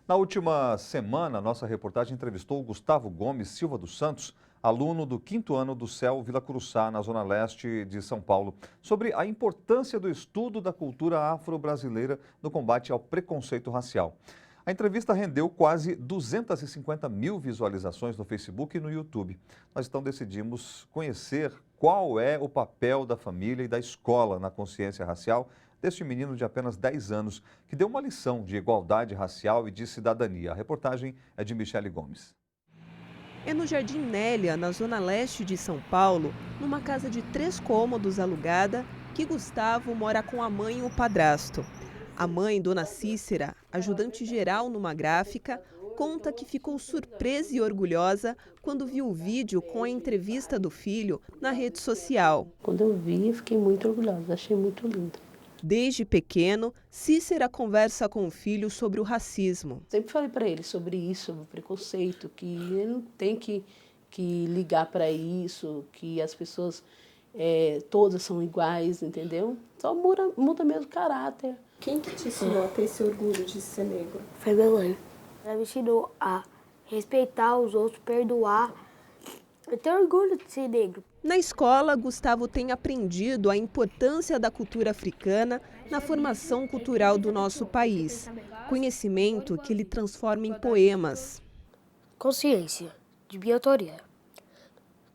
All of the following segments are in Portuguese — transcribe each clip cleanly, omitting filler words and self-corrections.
Na última semana, nossa reportagem entrevistou o Gustavo Gomes Silva dos Santos, aluno do 5º ano do CEL Vila Curuçá, na zona leste de São Paulo, sobre a importância do estudo da cultura afro-brasileira no combate ao preconceito racial. A entrevista rendeu quase 250 mil visualizações no Facebook e no YouTube. Nós então decidimos conhecer qual é o papel da família e da escola na consciência racial deste menino de apenas 10 anos, que deu uma lição de igualdade racial e de cidadania. A reportagem é de Michele Gomes. É no Jardim Nélia, na zona leste de São Paulo, numa casa de 3 cômodos alugada, que Gustavo mora com a mãe e o padrasto. A mãe, Dona Cícera, ajudante geral numa gráfica, conta que ficou surpresa e orgulhosa quando viu o vídeo com a entrevista do filho na rede social. Quando eu vi, eu fiquei muito orgulhosa, achei muito lindo. Desde pequeno, Cícera conversa com o filho sobre o racismo. Sempre falei para ele sobre isso, sobre o preconceito, que ele não tem que ligar para isso, que as pessoas todas são iguais, entendeu? Só muda mesmo o caráter. Quem que te ensinou a ter esse orgulho de ser negro? Foi minha mãe. Ela me ensinou a respeitar os outros, perdoar. Eu tenho orgulho de ser negro. Na escola, Gustavo tem aprendido a importância da cultura africana na formação cultural do nosso país. Conhecimento que ele transforma em poemas. Consciência, de minha autoria.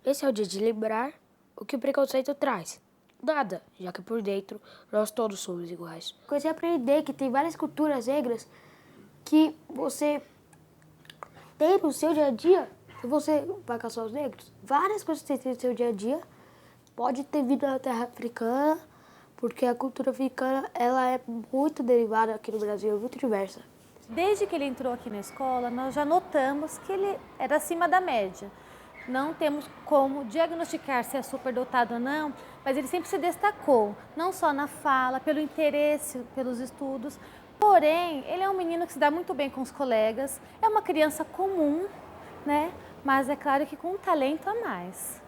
Esse é o dia de lembrar o que o preconceito traz. Nada, já que por dentro nós todos somos iguais. Comecei a aprender que tem várias culturas negras que você tem no seu dia a dia. Se você vai caçar os negros, várias coisas que você tem no seu dia a dia pode ter vindo da terra africana, porque a cultura africana ela é muito derivada aqui no Brasil, é muito diversa. Desde que ele entrou aqui na escola, nós já notamos que ele era acima da média. Não temos como diagnosticar se é superdotado ou não, mas ele sempre se destacou, não só na fala, pelo interesse, pelos estudos. Porém, ele é um menino que se dá muito bem com os colegas, é uma criança comum, né? Mas é claro que com um talento a mais.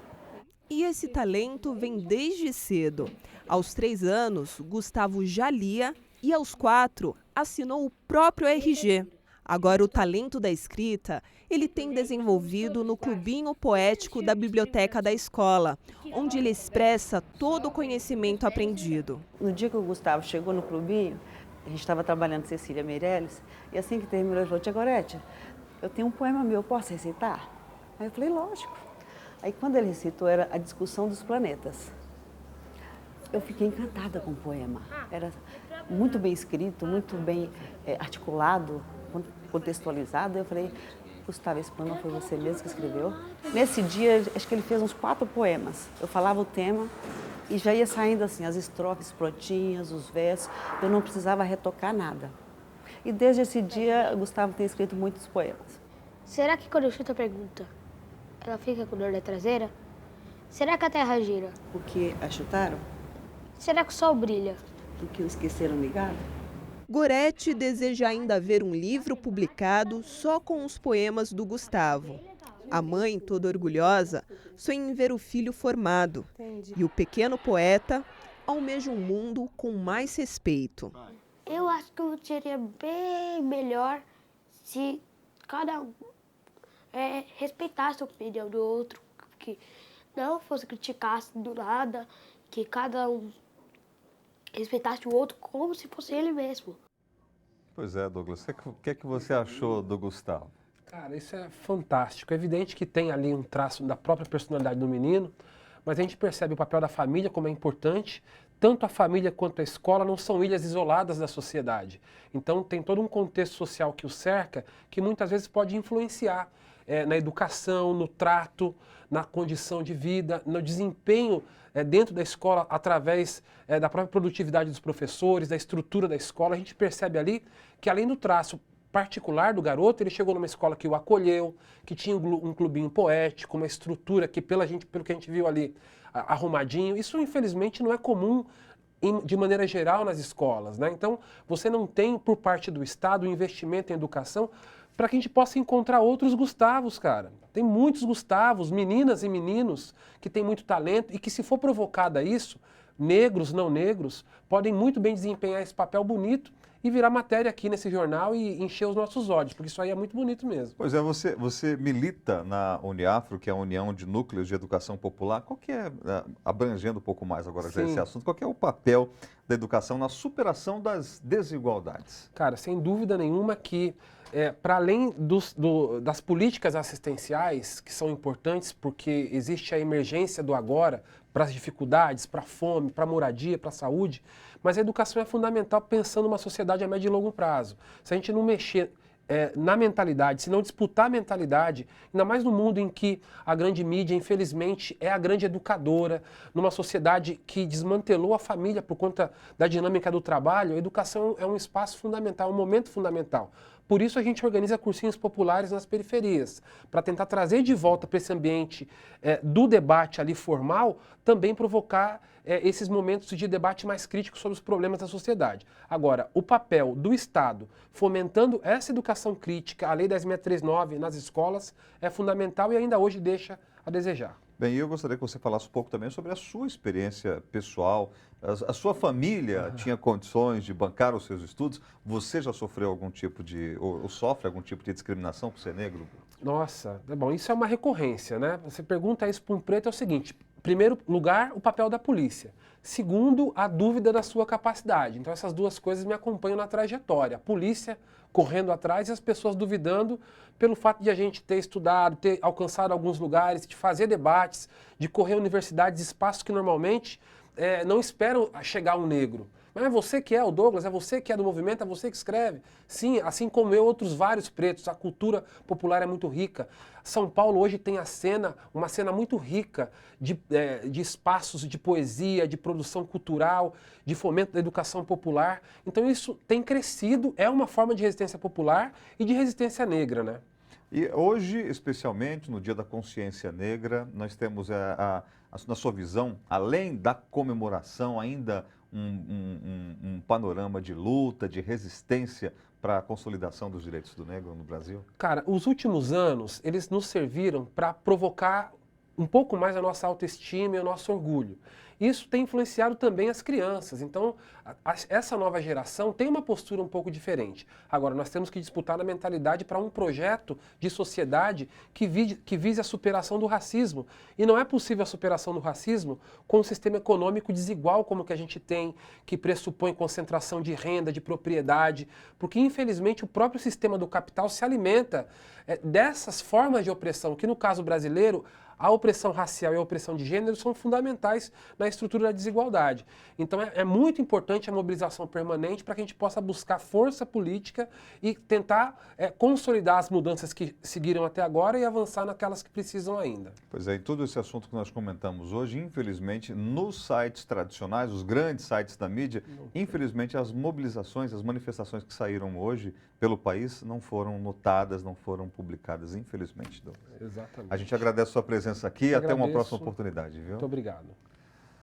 E esse talento vem desde cedo. Aos 3 anos, Gustavo já lia e aos 4 assinou o próprio RG. Agora o talento da escrita ele tem desenvolvido no clubinho poético da biblioteca da escola, onde ele expressa todo o conhecimento aprendido. No dia que o Gustavo chegou no clubinho, a gente estava trabalhando Cecília Meirelles, e assim que terminou, ele falou: Tia Gorete, eu tenho um poema meu, posso recitar? Aí eu falei: lógico. Aí quando ele recitou, era A Discussão dos Planetas. Eu fiquei encantada com o poema. Era muito bem escrito, muito bem articulado, contextualizado. Eu falei: Gustavo, esse poema foi você mesmo que escreveu? Nesse dia, acho que ele fez uns 4 poemas. Eu falava o tema e já ia saindo assim, as estrofes prontinhas, os versos. Eu não precisava retocar nada. E desde esse dia, Gustavo tem escrito muitos poemas. Será que quando eu chuto a pergunta, ela fica com dor na traseira? Será que a terra gira? O que a chutaram? Será que o sol brilha? O que o esqueceram ligado? Gorete deseja ainda ver um livro publicado só com os poemas do Gustavo. A mãe, toda orgulhosa, sonha em ver o filho formado. E o pequeno poeta almeja um mundo com mais respeito. Eu acho que seria bem melhor se cada um respeitasse a opinião do outro, que não fosse criticasse do nada, que cada um respeitasse o outro como se fosse ele mesmo. Pois é, Douglas, o que é que você achou do Gustavo? Cara, isso é fantástico. É evidente que tem ali um traço da própria personalidade do menino, mas a gente percebe o papel da família como é importante. Tanto a família quanto a escola não são ilhas isoladas da sociedade. Então tem todo um contexto social que o cerca, que muitas vezes pode influenciar na educação, no trato, na condição de vida, no desempenho dentro da escola, através da própria produtividade dos professores, da estrutura da escola. A gente percebe ali que, além do traço particular do garoto, ele chegou numa escola que o acolheu, que tinha um clubinho poético, uma estrutura que, pelo que a gente viu ali, arrumadinho. Isso, infelizmente, não é comum de maneira geral nas escolas, né? Então, você não tem, por parte do Estado, um investimento em educação para que a gente possa encontrar outros Gustavos, cara. Tem muitos Gustavos, meninas e meninos, que têm muito talento e que, se for provocada isso, negros, não negros, podem muito bem desempenhar esse papel bonito e virar matéria aqui nesse jornal e encher os nossos olhos, porque isso aí é muito bonito mesmo. Pois é, você milita na Uniafro, que é a União de Núcleos de Educação Popular. Qual que é, abrangendo um pouco mais agora já esse assunto, qual que é o papel da educação na superação das desigualdades? Cara, sem dúvida nenhuma que, para além das políticas assistenciais, que são importantes porque existe a emergência do agora, para as dificuldades, para a fome, para a moradia, para a saúde, mas a educação é fundamental pensando numa sociedade a médio e longo prazo. Se a gente não mexer na mentalidade, se não disputar a mentalidade, ainda mais no mundo em que a grande mídia, infelizmente, é a grande educadora, numa sociedade que desmantelou a família por conta da dinâmica do trabalho, a educação é um espaço fundamental, um momento fundamental. Por isso a gente organiza cursinhos populares nas periferias, para tentar trazer de volta para esse ambiente do debate ali formal, também provocar esses momentos de debate mais crítico sobre os problemas da sociedade. Agora, o papel do Estado fomentando essa educação crítica, a Lei 10.639 nas escolas, é fundamental e ainda hoje deixa a desejar. Bem, eu gostaria que você falasse um pouco também sobre a sua experiência pessoal. A sua família tinha condições de bancar os seus estudos? Você já sofreu algum tipo de, ou sofre algum tipo de discriminação por ser negro? Nossa, bom, isso é uma recorrência, né? Você pergunta isso para um preto, é o seguinte: primeiro lugar, o papel da polícia. Segundo, a dúvida da sua capacidade. Então essas duas coisas me acompanham na trajetória. A polícia correndo atrás e as pessoas duvidando pelo fato de a gente ter estudado, ter alcançado alguns lugares, de fazer debates, de correr universidades, espaços que normalmente não esperam chegar um negro. Mas é você que é o Douglas, é você que é do movimento, é você que escreve. Sim, assim como eu, outros vários pretos. A cultura popular é muito rica. São Paulo hoje tem uma cena muito rica de espaços de poesia, de produção cultural, de fomento da educação popular. Então isso tem crescido, é uma forma de resistência popular e de resistência negra, né? E hoje, especialmente no Dia da Consciência Negra, nós temos, na sua visão, além da comemoração, ainda um panorama de luta, de resistência para a consolidação dos direitos do negro no Brasil? Cara, os últimos anos, eles nos serviram para provocar um pouco mais a nossa autoestima e o nosso orgulho. Isso tem influenciado também as crianças. Então, essa nova geração tem uma postura um pouco diferente. Agora, nós temos que disputar a mentalidade para um projeto de sociedade que vise a superação do racismo. E não é possível a superação do racismo com um sistema econômico desigual como o que a gente tem, que pressupõe concentração de renda, de propriedade, porque, infelizmente, o próprio sistema do capital se alimenta dessas formas de opressão, que no caso brasileiro, a opressão racial e a opressão de gênero são fundamentais na estrutura da desigualdade. Então é muito importante a mobilização permanente para que a gente possa buscar força política e tentar consolidar as mudanças que seguiram até agora e avançar naquelas que precisam ainda. Pois é, e todo esse assunto que nós comentamos hoje, infelizmente, nos sites tradicionais, os grandes sites da mídia, infelizmente as mobilizações, as manifestações que saíram hoje pelo país não foram notadas, não foram publicadas, infelizmente. Exatamente. A gente agradece a sua presença aqui e até uma próxima oportunidade, viu? Muito obrigado.